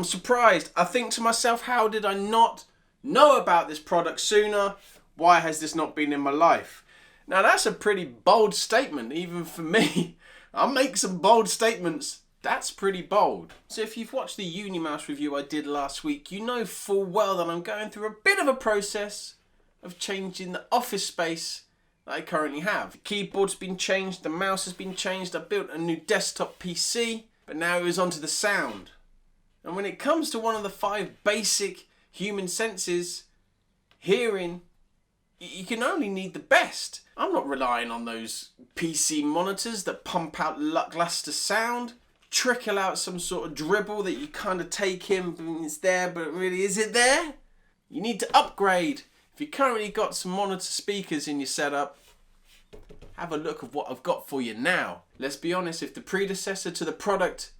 I'm surprised. I think to myself, how did I not know about this product sooner? Why has this not been in my life? Now that's a pretty bold statement, even for me. I'll make some bold statements. That's pretty bold. So if you've watched the Unimouse review I did last week, you know full well that I'm going through a bit of a process of changing the office space that I currently have. The keyboard's been changed, the mouse has been changed, I built a new desktop PC, but now it was onto the sound. And when it comes to one of the 5 basic human senses, hearing, you can only need the best. I'm not relying on those PC monitors that pump out lackluster sound, trickle out some sort of dribble that you kind of take in, and it's there, but really, is it there? You need to upgrade. If you currently got some monitor speakers in your setup, have a look at what I've got for you now. Let's be honest, if the predecessor to the product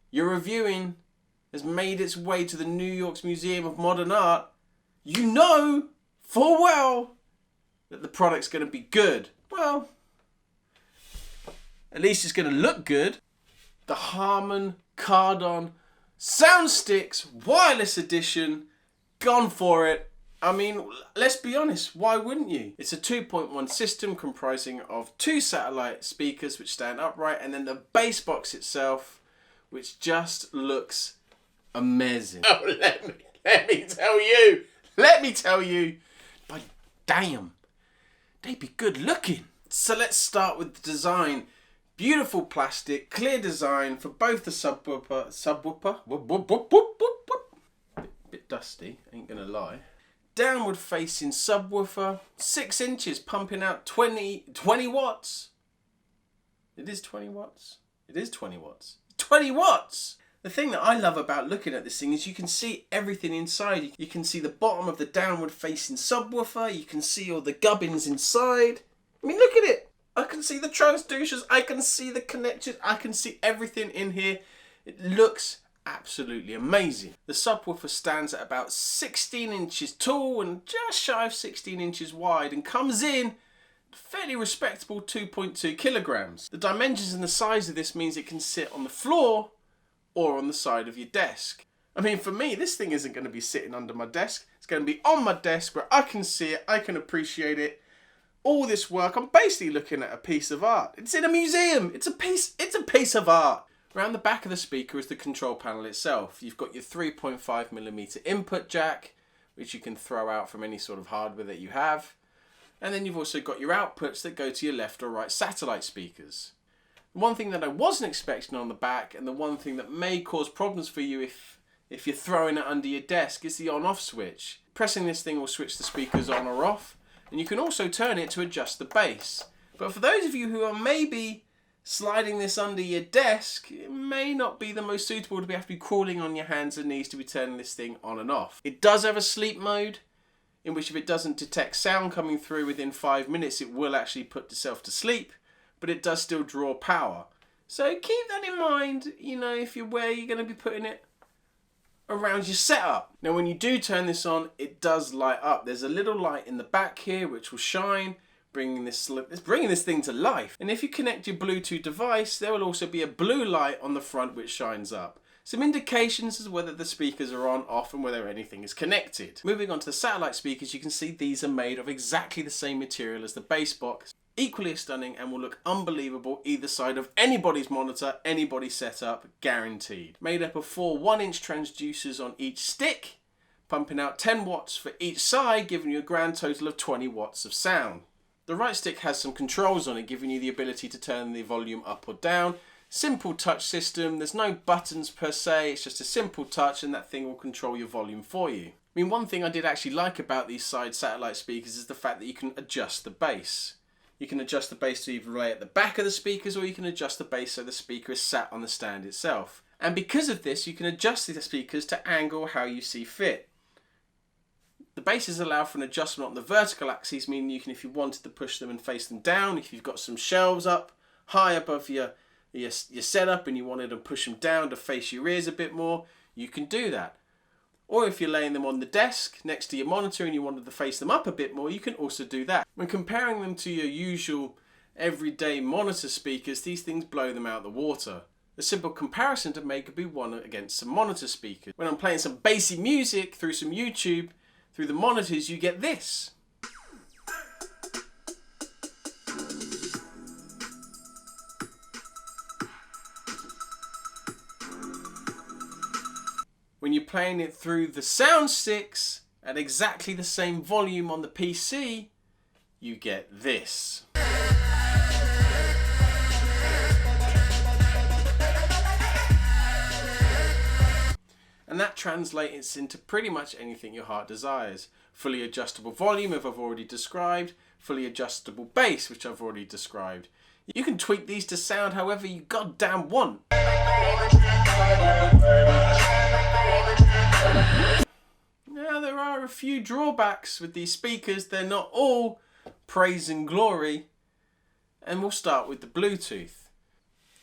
you're reviewing has made its way to the New York's Museum of Modern Art, you know full well that the product's going to be good. Well, at least it's going to look good. The Harman Kardon Soundsticks Wireless Edition. Gone for it. I mean, let's be honest, why wouldn't you? It's a 2.1 system comprising of 2 satellite speakers which stand upright, and then the bass box itself, which just looks amazing. Oh, let me tell you, but damn, they'd be good looking. So let's start with the design. Beautiful plastic, clear design for both the subwoofer, bit dusty, ain't gonna lie. Downward facing subwoofer, 6 inches, pumping out 20 watts. It is 20 watts. It is 20 watts. 20 watts! The thing that I love about looking at this thing is you can see everything inside. You can see the bottom of the downward facing subwoofer. You can see all the gubbins inside. I mean, look at it. I can see the transducers, I can see the connectors, I can see everything in here. It looks absolutely amazing. The subwoofer stands at about 16 inches tall and just shy of 16 inches wide, and comes in fairly respectable 2.2 kilograms. The dimensions and the size of this means it can sit on the floor or on the side of your desk. I mean, for me, this thing isn't going to be sitting under my desk. It's going to be on my desk where I can see it, I can appreciate it. All this work, I'm basically looking at a piece of art. It's in a museum. It's a piece of art. Around the back of the speaker is the control panel itself. You've got your 3.5mm input jack, which you can throw out from any sort of hardware that you have. And then you've also got your outputs that go to your left or right satellite speakers. One thing that I wasn't expecting on the back, and the one thing that may cause problems for you if you're throwing it under your desk, is the on-off switch. Pressing this thing will switch the speakers on or off. And you can also turn it to adjust the bass. But for those of you who are maybe sliding this under your desk, it may not be the most suitable to have to be crawling on your hands and knees to be turning this thing on and off. It does have a sleep mode, in which if it doesn't detect sound coming through within 5 minutes, it will actually put itself to sleep, but it does still draw power. So keep that in mind, you know, if you're where you're going to be putting it around your setup. Now when you do turn this on, it does light up. There's a little light in the back here which will shine, bringing this thing to life. And if you connect your Bluetooth device, there will also be a blue light on the front which shines up. Some indications as to whether the speakers are on, off, and whether anything is connected. Moving on to the satellite speakers, you can see these are made of exactly the same material as the bass box. Equally stunning and will look unbelievable either side of anybody's monitor, anybody's setup, guaranteed. Made up of 4 1-inch transducers on each stick, pumping out 10 watts for each side, giving you a grand total of 20 watts of sound. The right stick has some controls on it, giving you the ability to turn the volume up or down. Simple touch system, there's no buttons per se, it's just a simple touch and that thing will control your volume for you. I mean, one thing I did actually like about these side satellite speakers is the fact that you can adjust the bass. You can adjust the bass to either lay at the back of the speakers, or you can adjust the bass so the speaker is sat on the stand itself. And because of this, you can adjust the speakers to angle how you see fit. The bases allow for an adjustment on the vertical axis, meaning you can, if you wanted to push them and face them down, if you've got some shelves up high above your setup and you wanted to push them down to face your ears a bit more, you can do that. Or if you're laying them on the desk next to your monitor and you wanted to face them up a bit more, you can also do that. When comparing them to your usual everyday monitor speakers, these things blow them out the water. A simple comparison to make would be one against some monitor speakers. When I'm playing some bassy music through some YouTube, through the monitors, you get this. When you're playing it through the Soundsticks at exactly the same volume on the PC, you get this. And that translates into pretty much anything your heart desires. Fully adjustable volume, if I've already described. Fully adjustable bass, which I've already described. You can tweak these to sound however you goddamn want. Now, there are a few drawbacks with these speakers. They're not all praise and glory. And we'll start with the Bluetooth.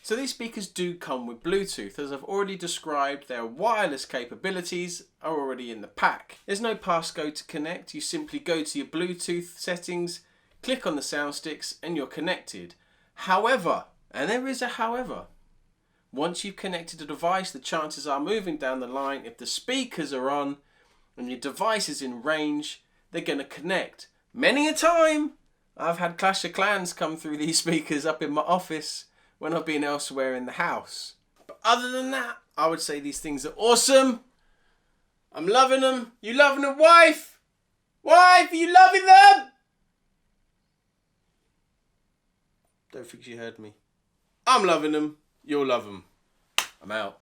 So these speakers do come with Bluetooth. As I've already described, their wireless capabilities are already in the pack. There's no passcode to connect. You simply go to your Bluetooth settings, click on the Soundsticks, and you're connected. However, and there is a however, once you've connected a device, the chances are moving down the line, if the speakers are on and your device is in range, they're going to connect. Many a time, I've had Clash of Clans come through these speakers up in my office when I've been elsewhere in the house. But other than that, I would say these things are awesome. I'm loving them. You loving them, wife? Wife, are you loving them? Don't think she heard me. I'm loving them. You'll love them. I'm out.